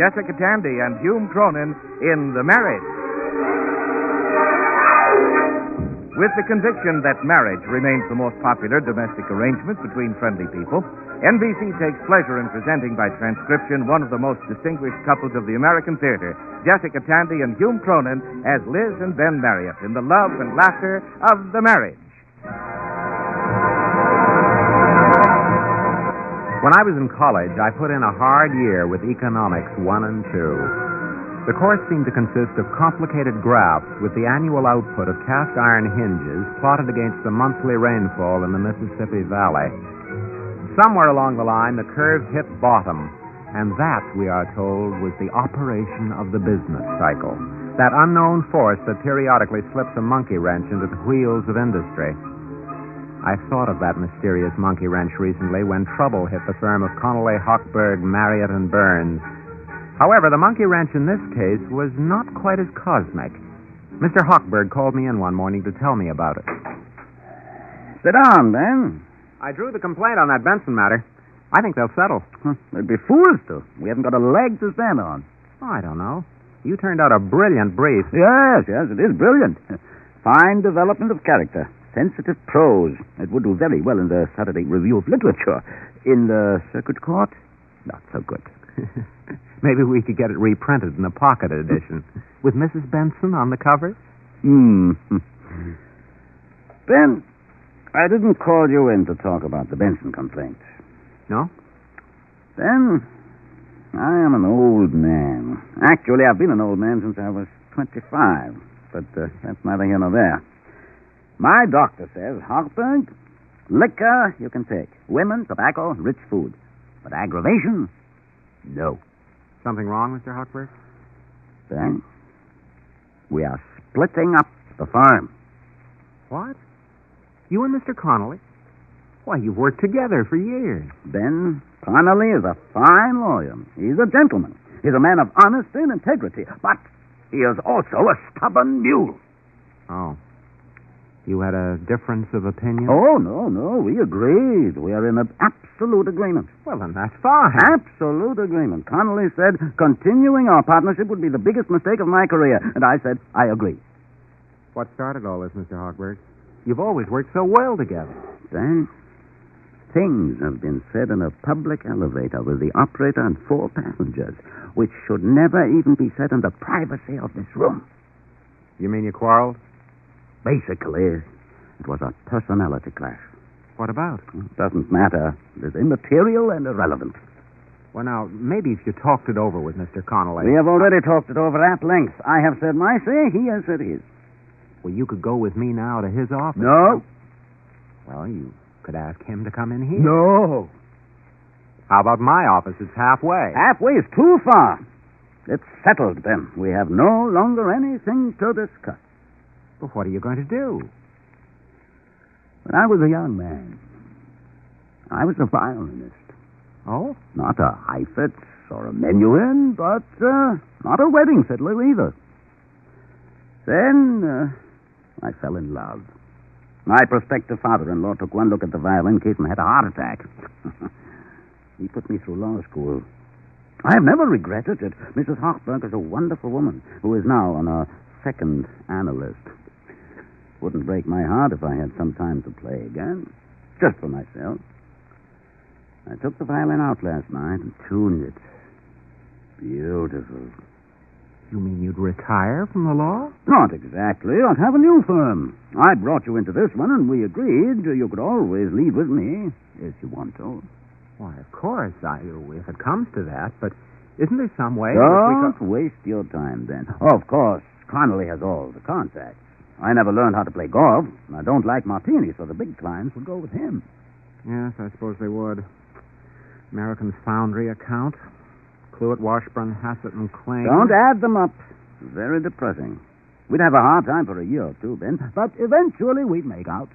Jessica Tandy and Hume Cronyn in The Marriage. With the conviction that marriage remains the most popular domestic arrangement between friendly people, NBC takes pleasure in presenting by transcription one of the most distinguished couples of the American theater, Jessica Tandy and Hume Cronyn, as Liz and Ben Marriott in the love and laughter of The Marriage. When I was in college, I put in a hard year with Economics 1 and 2. The course seemed to consist of complicated graphs with the annual output of cast iron hinges plotted against the monthly rainfall in the Mississippi Valley. Somewhere along the line, the curve hit bottom, and that, we are told, was the operation of the business cycle, that unknown force that periodically slips a monkey wrench into the wheels of industry. I thought of that mysterious monkey wrench recently when trouble hit the firm of Connolly, Hochberg, Marriott, and Burns. However, the monkey wrench in this case was not quite as cosmic. Mr. Hochberg called me in one morning to tell me about it. Sit down, Ben. I drew the complaint on that Benson matter. I think they'll settle. They'd be fools to. We haven't got a leg to stand on. Oh, I don't know. You turned out a brilliant brief. Yes, it is brilliant. Fine development of character. Sensitive prose. It would do very well in the Saturday Review of Literature. In the Circuit Court, not so good. Maybe we could get it reprinted in a pocket edition with Mrs. Benson on the cover. Ben, I didn't call you in to talk about the Benson complaint. No? Ben, I am an old man. Actually, I've been an old man since I was 25, but that's neither here nor there. My doctor says, Hochberg, liquor you can take. Women, tobacco, rich food. But aggravation, no. Something wrong, Mr. Hochberg? Ben, we are splitting up the farm. What? You and Mr. Connolly? Why, you've worked together for years. Ben Connolly is a fine lawyer. He's a gentleman. He's a man of honesty and integrity. But he is also a stubborn mule. Oh. You had a difference of opinion? Oh, no. We agreed. We are in an absolute agreement. Well, then that's fine. Absolute agreement. Connolly said continuing our partnership would be the biggest mistake of my career. And I said, I agree. What started all this, Mr. Hochberg? You've always worked so well together. Ben, things have been said in a public elevator with the operator and 4 passengers, which should never even be said in the privacy of this room. You mean you quarreled? Basically, it was a personality clash. What about? It doesn't matter. It is immaterial and irrelevant. Well, now, maybe if you talked it over with Mr. Connolly. We have already talked it over at length. I have said my say. He has said his. Well, you could go with me now to his office. No. Well, you could ask him to come in here. No. How about my office? It's halfway. Halfway is too far. It's settled, then. We have no longer anything to discuss. Well, what are you going to do? When I was a young man, I was a violinist. Oh? Not a Heifetz or a Menuhin, but not a wedding fiddler either. Then I fell in love. My prospective father-in-law took one look at the violin case and had a heart attack. He put me through law school. I have never regretted it. Mrs. Hochberg is a wonderful woman who is now on a second analyst. Wouldn't break my heart if I had some time to play again. Just for myself. I took the violin out last night and tuned it. Beautiful. You mean you'd retire from the law? Not exactly. I'd have a new firm. I brought you into this one, and we agreed you could always leave with me if you want to. Why, of course, if it comes to that, but isn't there some way... Don't waste your time, then. Oh, of course, Connolly has all the contacts. I never learned how to play golf, and I don't like martinis, so the big clients would go with him. Yes, I suppose they would. American Foundry account, Cluett, Washburn, Hassett, and Kling. Don't add them up. Very depressing. We'd have a hard time for a year or two, Ben, but eventually we'd make out.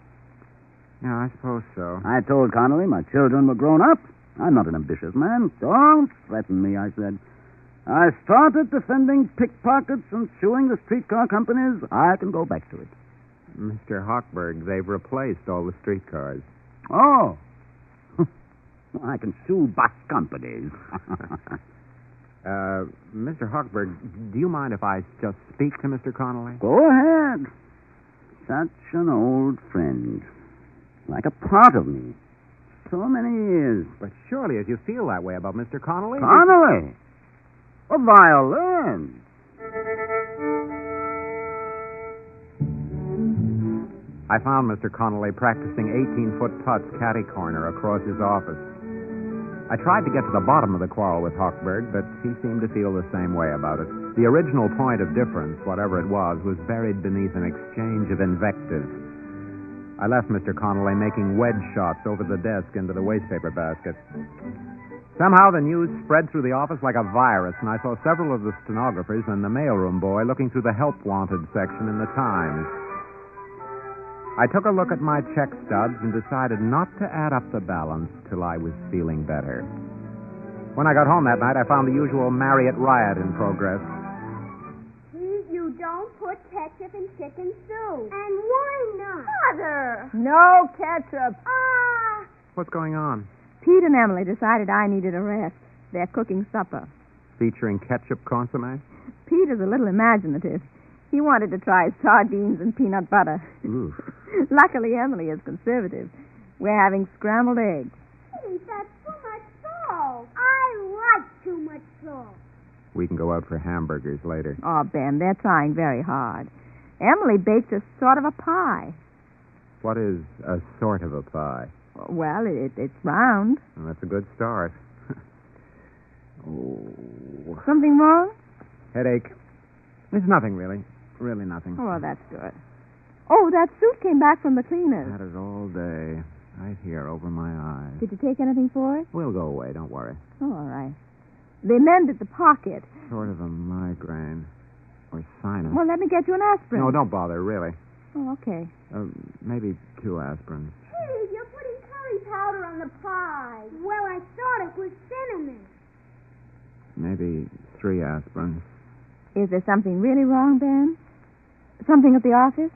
Yeah, I suppose so. I told Connolly my children were grown up. I'm not an ambitious man. Don't threaten me, I said. I started defending pickpockets and suing the streetcar companies. I can go back to it. Mr. Hochberg, they've replaced all the streetcars. Oh. I can sue bus companies. Mr. Hochberg, do you mind if I just speak to Mr. Connolly? Go ahead. Such an old friend. Like a part of me. So many years. But surely, as you feel that way about Mr. Connolly... Connolly? A violin. I found Mr. Connolly practicing 18-foot putts catty corner across his office. I tried to get to the bottom of the quarrel with Hochberg, but he seemed to feel the same way about it. The original point of difference, whatever it was buried beneath an exchange of invective. I left Mr. Connolly making wedge shots over the desk into the wastepaper basket. Somehow the news spread through the office like a virus, and I saw several of the stenographers and the mailroom boy looking through the help wanted section in the Times. I took a look at my check stubs and decided not to add up the balance till I was feeling better. When I got home that night, I found the usual Marriott riot in progress. Please, you don't put ketchup in chicken soup. And why not? Mother! No ketchup. What's going on? Pete and Emily decided I needed a rest. They're cooking supper. Featuring ketchup consomme? Pete is a little imaginative. He wanted to try sardines and peanut butter. Oof. Luckily, Emily is conservative. We're having scrambled eggs. Pete, that's too much salt. I like too much salt. We can go out for hamburgers later. Oh, Ben, they're trying very hard. Emily baked a sort of a pie. What is a sort of a pie? Well, it's round. Well, that's a good start. Something wrong? Headache. There's nothing, really. Really nothing. Oh, well, that's good. Oh, that suit came back from the cleaners. Had it all day. Right here, over my eyes. Did you take anything for it? We'll go away, don't worry. Oh, all right. They mended the pocket. Sort of a migraine. Or sinus. Well, let me get you an aspirin. No, don't bother, really. Oh, okay. Maybe 2 aspirins. Pete, you're putting curry powder on the pie. Well, I thought it was cinnamon. Maybe 3 aspirins. Is there something really wrong, Ben? Something at the office?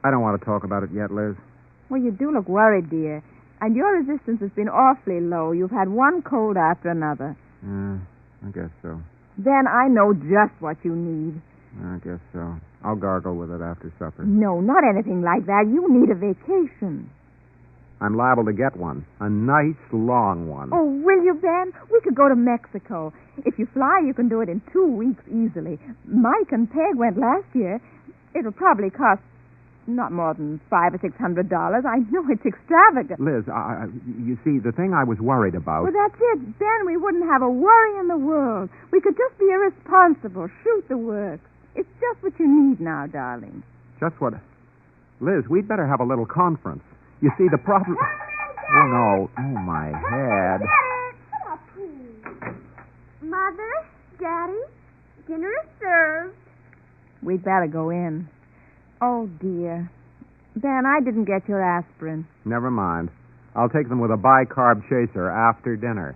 I don't want to talk about it yet, Liz. Well, you do look worried, dear. And your resistance has been awfully low. You've had one cold after another. I guess so. Then I know just what you need. I guess so. I'll gargle with it after supper. No, not anything like that. You need a vacation. I'm liable to get one. A nice, long one. Oh, will you, Ben? We could go to Mexico. If you fly, you can do it in 2 weeks easily. Mike and Peg went last year. It'll probably cost not more than $500 or $600. I know it's extravagant. Liz, you see, the thing I was worried about... Well, that's it, Ben. We wouldn't have a worry in the world. We could just be irresponsible, shoot the works. It's just what you need now, darling. Just what... Liz, we'd better have a little conference. You see, the problem... Oh, no. Oh, my head. Come on, please. Mother, Daddy, dinner is served. We'd better go in. Oh, dear. Ben, I didn't get your aspirin. Never mind. I'll take them with a bicarb chaser after dinner.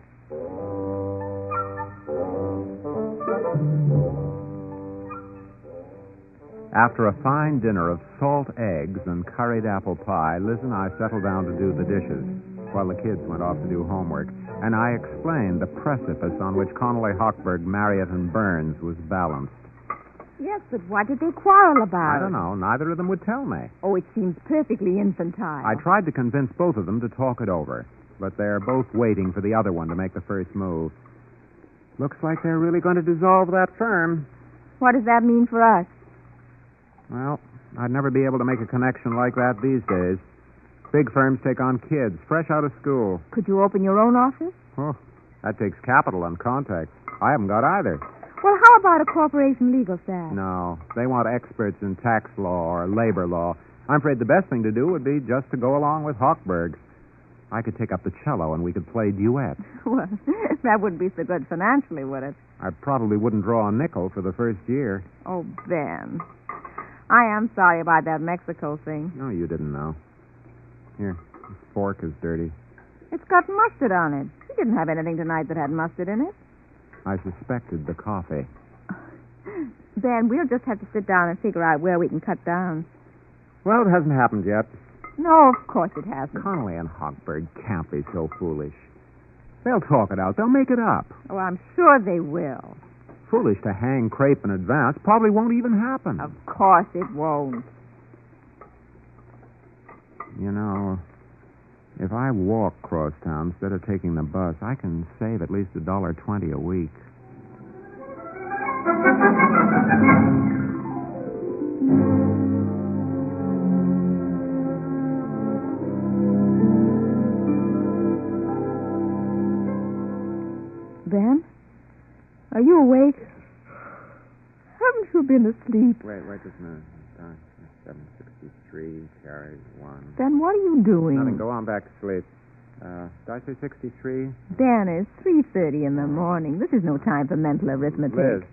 After a fine dinner of salt eggs and curried apple pie, Liz and I settled down to do the dishes while the kids went off to do homework, and I explained the precipice on which Connolly, Hochberg, Marriott, and Burns was balanced. Yes, but what did they quarrel about? I don't know. Neither of them would tell me. Oh, it seems perfectly infantile. I tried to convince both of them to talk it over, but they're both waiting for the other one to make the first move. Looks like they're really going to dissolve that firm. What does that mean for us? Well, I'd never be able to make a connection like that these days. Big firms take on kids, fresh out of school. Could you open your own office? Oh, that takes capital and contacts. I haven't got either. Well, how about a corporation legal staff? No, they want experts in tax law or labor law. I'm afraid the best thing to do would be just to go along with Hochberg. I could take up the cello and we could play duets. Well, that wouldn't be so good financially, would it? I probably wouldn't draw a nickel for the first year. Oh, Ben. I am sorry about that Mexico thing. No, you didn't know. Here, this fork is dirty. It's got mustard on it. You didn't have anything tonight that had mustard in it. I suspected the coffee. Ben, we'll just have to sit down and figure out where we can cut down. Well, it hasn't happened yet. No, of course it hasn't. Connolly and Hochberg can't be so foolish. They'll talk it out. They'll make it up. Oh, I'm sure they will. Foolish to hang crepe in advance. Probably won't even happen. Of course it won't. You know, if I walk cross town instead of taking the bus, I can save at least $1.20 a week. Ben? Are you awake? Haven't you been asleep? Wait just a minute. 763 carries 1. Ben, what are you doing? Nothing. Go on back to sleep. Did I say 63? Ben, it's 3:30 in the morning. This is no time for mental arithmetic.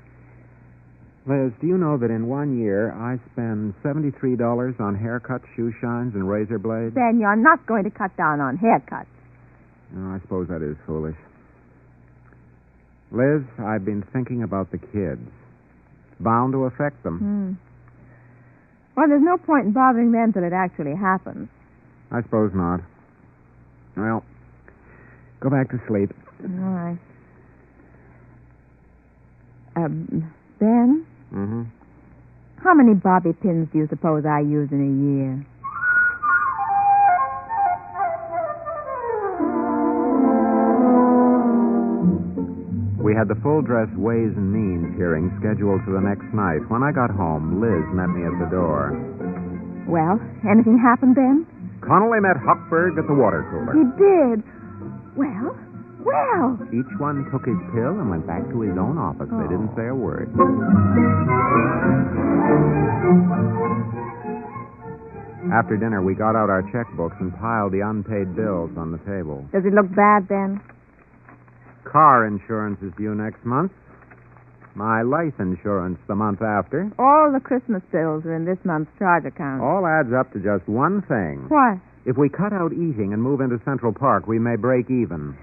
Liz, do you know that in 1 year I spend $73 on haircuts, shoe shines, and razor blades? Ben, you're not going to cut down on haircuts. No, I suppose that is foolish. Liz, I've been thinking about the kids. It's bound to affect them. Well, there's no point in bothering them till it actually happens. I suppose not. Well, go back to sleep. All right. Ben? Mm-hmm. How many bobby pins do you suppose I use in a year? We had the full-dress Ways and Means hearing scheduled for the next night. When I got home, Liz met me at the door. Well, anything happened, Ben? Connolly met Huckberg at the water cooler. He did. Well. Each one took his pill and went back to his own office. They didn't say a word. After dinner, we got out our checkbooks and piled the unpaid bills on the table. Does it look bad, Ben? Car insurance is due next month. My life insurance the month after. All the Christmas bills are in this month's charge account. All adds up to just one thing. What? If we cut out eating and move into Central Park, we may break even.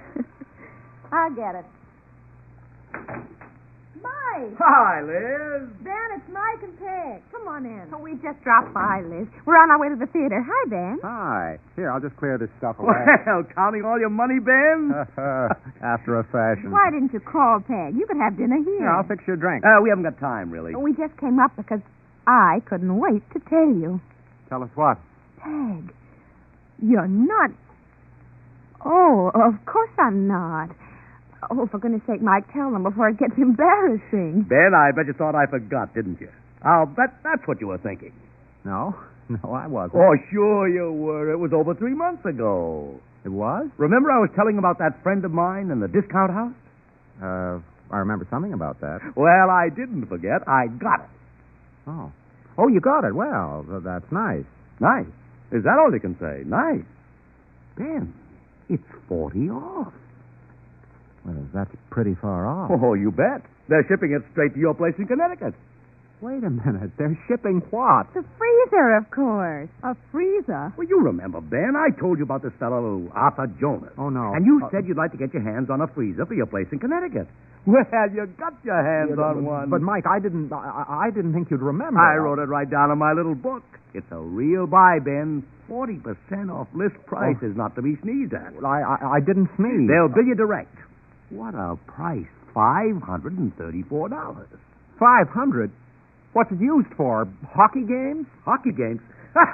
I'll get it. Mike! Hi, Liz. Ben, it's Mike and Peg. Come on in. Oh, we just dropped by, Liz. We're on our way to the theater. Hi, Ben. Hi. Here, I'll just clear this stuff away. Well, counting all your money, Ben? After a fashion. Why didn't you call Peg? You could have dinner here. Here, I'll fix your drink. We haven't got time, really. We just came up because I couldn't wait to tell you. Tell us what? Peg, you're not... Oh, of course I'm not. Oh, for goodness sake, Mike, tell them before it gets embarrassing. Ben, I bet you thought I forgot, didn't you? I'll bet that's what you were thinking. No, I wasn't. Oh, sure you were. It was over 3 months ago. It was? Remember I was telling about that friend of mine in the discount house? I remember something about that. Well, I didn't forget. I got it. Oh. Oh, you got it. Well, that's nice. Nice. Is that all you can say? Nice. Ben, it's 40 off. Well, that's pretty far off. Oh, you bet. They're shipping it straight to your place in Connecticut. Wait a minute. They're shipping what? The freezer, of course. A freezer? Well, you remember, Ben, I told you about this fellow, Arthur Jonas. Oh, no. And you said you'd like to get your hands on a freezer for your place in Connecticut. Well, you got your hands on one. But, Mike, I didn't think you'd remember. I wrote it right down in my little book. It's a real buy, Ben. 40% off list price is not to be sneezed at. Well, I didn't sneeze. They'll bill you direct. What a price. $534. 500? What's it used for? Hockey games? Hockey games? But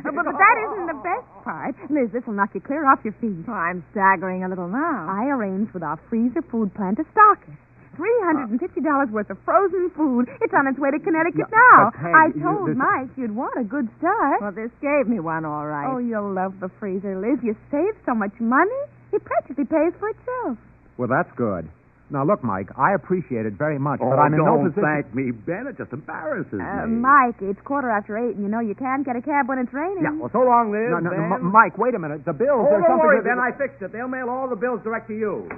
that isn't the best part. Liz, this will knock you clear off your feet. Oh, I'm staggering a little now. I arranged with our freezer food plant to stock it. $350 worth of frozen food. It's on its way to Connecticut now. But, hey, I told Mike you'd want a good start. Well, this gave me one, all right. Oh, you'll love the freezer, Liz. You save so much money. It practically pays for itself. Well, that's good. Now, look, Mike, I appreciate it very much, Oh, but I'm in no don't position... thank me, Ben. It just embarrasses me. Mike, it's 8:15, and you know you can't get a cab when it's raining. Yeah, well, so long, Liz, No, Ben. Mike, wait a minute. The bills, Oh, there's don't something... worry, that- Ben. I fixed it. They'll mail all the bills direct to you.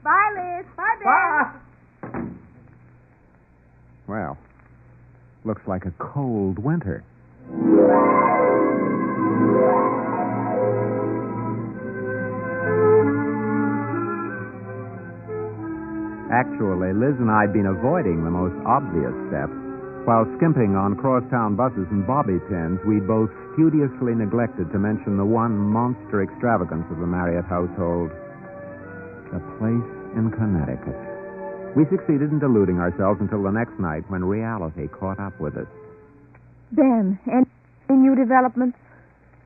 Bye, Liz. Bye, Ben. Bye. Well, looks like a cold winter. Actually, Liz and I had been avoiding the most obvious steps. While skimping on crosstown buses and bobby pins, we'd both studiously neglected to mention the one monster extravagance of the Marriott household, the place in Connecticut. We succeeded in deluding ourselves until the next night when reality caught up with us. Ben, any new developments?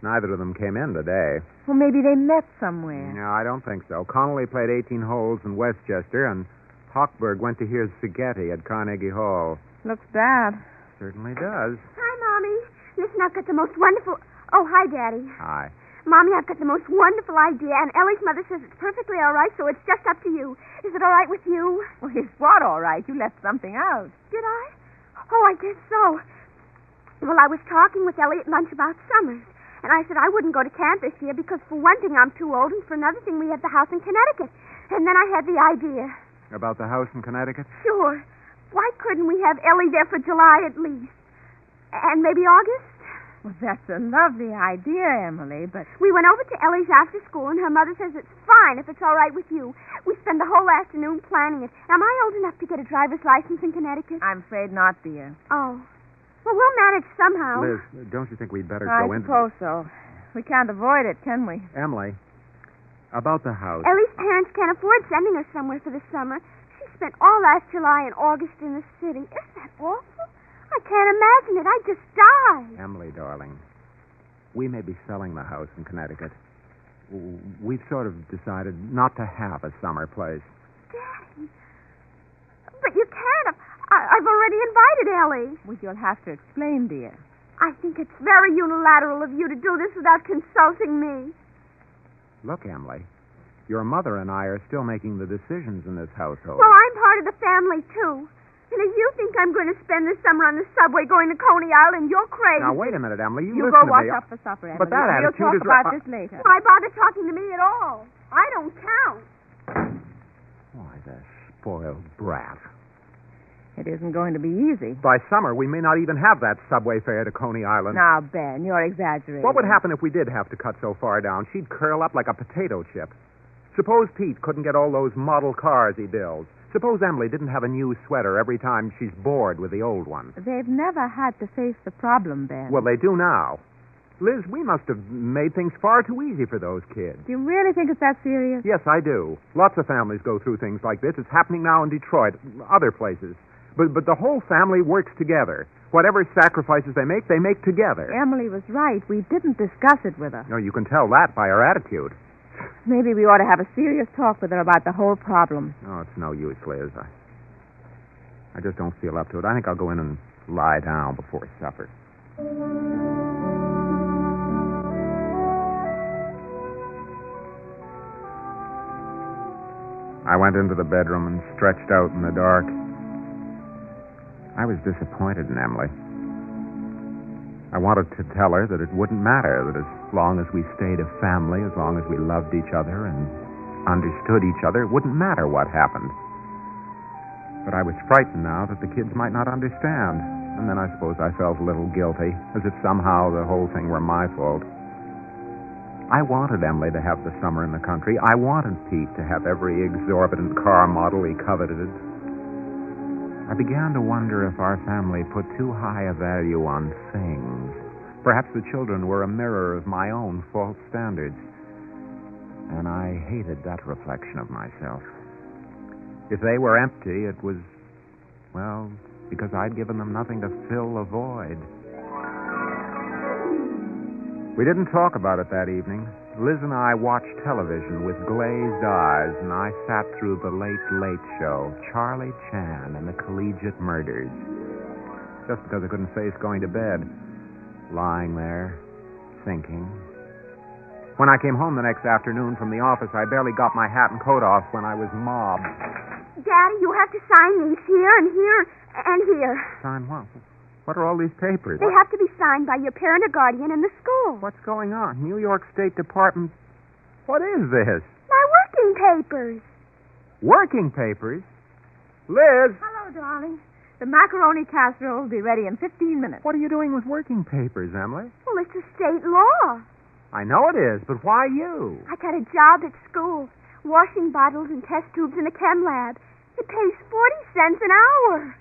Neither of them came in today. Well, maybe they met somewhere. No, I don't think so. Connolly played 18 holes in Westchester, and Hochberg went to hear Szigeti at Carnegie Hall. Looks bad. Certainly does. Hi, Mommy. Listen, I've got the most wonderful... Oh, hi, Daddy. Hi. Mommy, I've got the most wonderful idea, and Ellie's mother says it's perfectly all right, so it's just up to you. Is it all right with you? Well, it's what all right? You left something out. Did I? Oh, I guess so. Well, I was talking with Ellie at lunch about summers, and I said I wouldn't go to camp this year because, for one thing, I'm too old, and for another thing, we have the house in Connecticut. And then I had the idea. About the house in Connecticut? Sure. Why couldn't we have Ellie there for July at least? And maybe August? Well, that's a lovely idea, Emily, but... We went over to Ellie's after school, and her mother says it's fine if it's all right with you. We spend the whole afternoon planning it. Am I old enough to get a driver's license in Connecticut? I'm afraid not, dear. Oh. Well, we'll manage somehow. Liz, don't you think we'd better I go into... suppose so. We can't avoid it, can we? Emily, about the house. Ellie's parents can't afford sending her somewhere for the summer. She spent all last July and August in the city. Isn't that awful? I can't imagine it. I'd just die. Emily, darling, we may be selling the house in Connecticut. We've sort of decided not to have a summer place. Daddy. But you can't. I've already invited Ellie. Well, you'll have to explain, dear. I think it's very unilateral of you to do this without consulting me. Look, Emily, your mother and I are still making the decisions in this household. Well, I'm part of the family, too. And if you think I'm going to spend this summer on the subway going to Coney Island, you're crazy. Now, wait a minute, Emily. You go listen to wash me. up for supper, Emily. But that we'll attitude talk is... about this later. Why bother talking to me at all? I don't count. Why, the spoiled brat. It isn't going to be easy. By summer, we may not even have that subway fare to Coney Island. Now, Ben, you're exaggerating. What would happen if we did have to cut so far down? She'd curl up like a potato chip. Suppose Pete couldn't get all those model cars he builds. Suppose Emily didn't have a new sweater every time she's bored with the old one. They've never had to face the problem, Ben. Well, they do now. Liz, we must have made things far too easy for those kids. Do you really think it's that serious? Yes, I do. Lots of families go through things like this. It's happening now in Detroit, other places. But the whole family works together. Whatever sacrifices they make together. Emily was right. We didn't discuss it with her. No, you can tell that by her attitude. Maybe we ought to have a serious talk with her about the whole problem. Oh, it's no use, Liz. I just don't feel up to it. I think I'll go in and lie down before supper. I went into the bedroom and stretched out in the dark. I was disappointed in Emily. I wanted to tell her that it wouldn't matter, that as long as we stayed a family, as long as we loved each other and understood each other, it wouldn't matter what happened. But I was frightened now that the kids might not understand, and then I suppose I felt a little guilty, as if somehow the whole thing were my fault. I wanted Emily to have the summer in the country. I wanted Pete to have every exorbitant car model he coveted. I began to wonder if our family put too high a value on things. Perhaps the children were a mirror of my own false standards. And I hated that reflection of myself. If they were empty, it was, well, because I'd given them nothing to fill a void. We didn't talk about it that evening. Liz and I watched television with glazed eyes, and I sat through the Late Show, Charlie Chan and the Collegiate Murders. Just because I couldn't face going to bed. Lying there, thinking. When I came home the next afternoon from the office, I barely got my hat and coat off when I was mobbed. Daddy, you have to sign these here and here and here. Sign what? What are all these papers? They have to be signed by your parent or guardian in the school. What's going on? New York State Department. What is this? My working papers. Working papers? Liz! Hello, darling. The macaroni casserole will be ready in 15 minutes. What are you doing with working papers, Emily? Well, it's a state law. I know it is, but why you? I got a job at school, washing bottles and test tubes in a chem lab. It pays 40 cents an hour.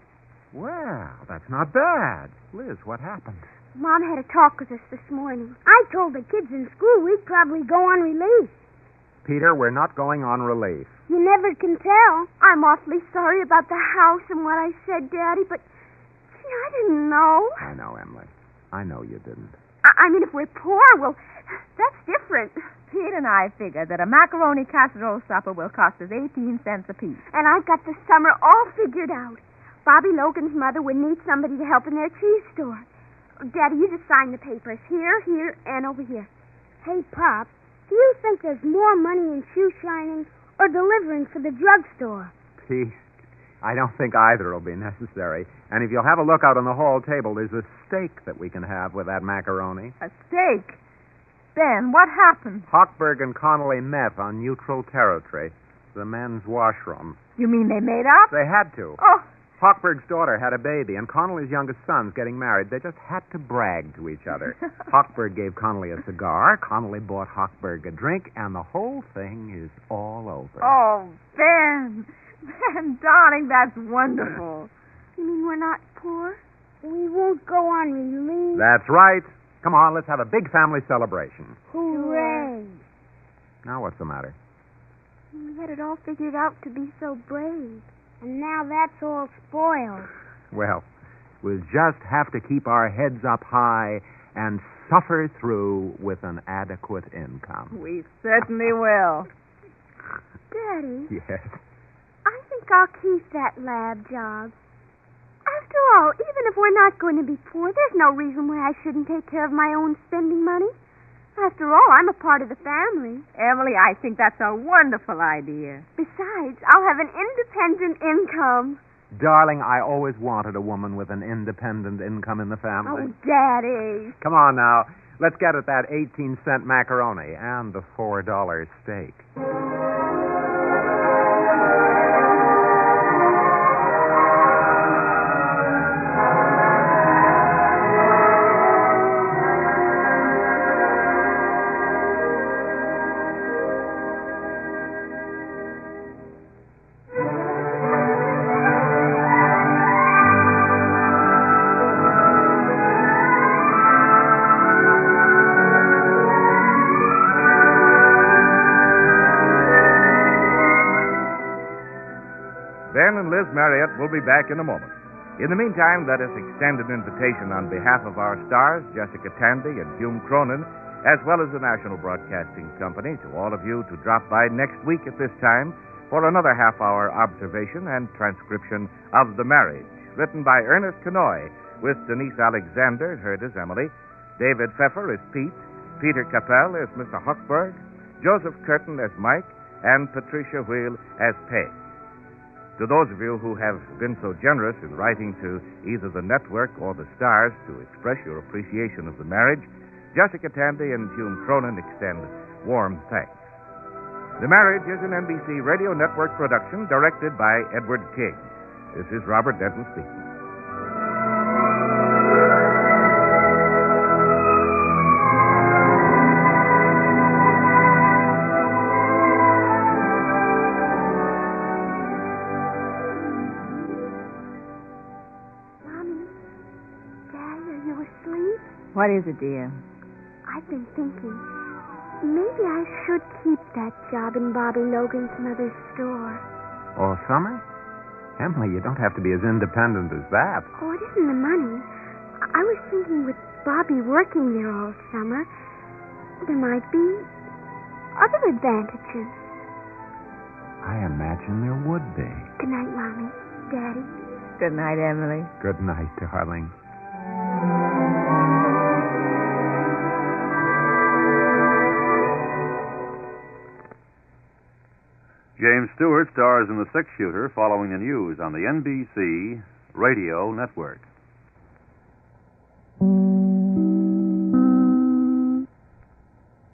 Well, that's not bad. Liz, what happened? Mom had a talk with us this morning. I told the kids in school we'd probably go on relief. Peter, we're not going on relief. You never can tell. I'm awfully sorry about the house and what I said, Daddy, but, gee, I didn't know. I know, Emily. I know you didn't. I mean, if we're poor, well, that's different. Pete and I figured that a macaroni casserole supper will cost us 18 cents apiece. And I've got the summer all figured out. Bobby Logan's mother would need somebody to help in their cheese store. Daddy, you just sign the papers. Here, here, and over here. Hey, Pop, do you think there's more money in shoe shining or delivering for the drugstore? Pete, I don't think either will be necessary. And if you'll have a look out on the hall table, there's a steak that we can have with that macaroni. A steak? Ben, what happened? Hochberg and Connolly met on neutral territory, the men's washroom. You mean they made up? They had to. Oh, Hochberg's daughter had a baby, and Connolly's youngest son's getting married. They just had to brag to each other. Hochberg gave Connolly a cigar. Connolly bought Hochberg a drink, and the whole thing is all over. Oh, Ben. Ben, darling, that's wonderful. You mean we're not poor? We won't go on relief. That's right. Come on, let's have a big family celebration. Hooray. Now what's the matter? We had it all figured out to be so brave. And now that's all spoiled. Well, we'll just have to keep our heads up high and suffer through with an adequate income. We certainly will. Daddy, Yes. I think I'll keep that lab job. After all, even if we're not going to be poor, there's no reason why I shouldn't take care of my own spending money. After all, I'm a part of the family. Emily, I think that's a wonderful idea. Besides, I'll have an independent income. Darling, I always wanted a woman with an independent income in the family. Oh, Daddy. Come on now. Let's get at that 18-cent macaroni and the $4 steak. Ben and Liz Marriott will be back in a moment. In the meantime, let us extend an invitation on behalf of our stars, Jessica Tandy and Hume Cronyn, as well as the National Broadcasting Company, to all of you to drop by next week at this time for another half-hour observation and transcription of The Marriage, written by Ernest Canoy, with Denise Alexander, heard as Emily, David Pfeffer as Pete, Peter Capel as Mr. Hochberg, Joseph Curtin as Mike, and Patricia Wheel as Peg. To those of you who have been so generous in writing to either the network or the stars to express your appreciation of The Marriage, Jessica Tandy and Hume Cronyn extend warm thanks. The Marriage is an NBC Radio Network production directed by Edward King. This is Robert Denton speaking. What is it, dear? I've been thinking, maybe I should keep that job in Bobby Logan's mother's store. All summer? Emily, you don't have to be as independent as that. Oh, it isn't the money. I was thinking with Bobby working there all summer, there might be other advantages. I imagine there would be. Good night, Mommy. Daddy. Good night, Emily. Good night, darling. James Stewart stars in The Six Shooter following the news on the NBC Radio Network.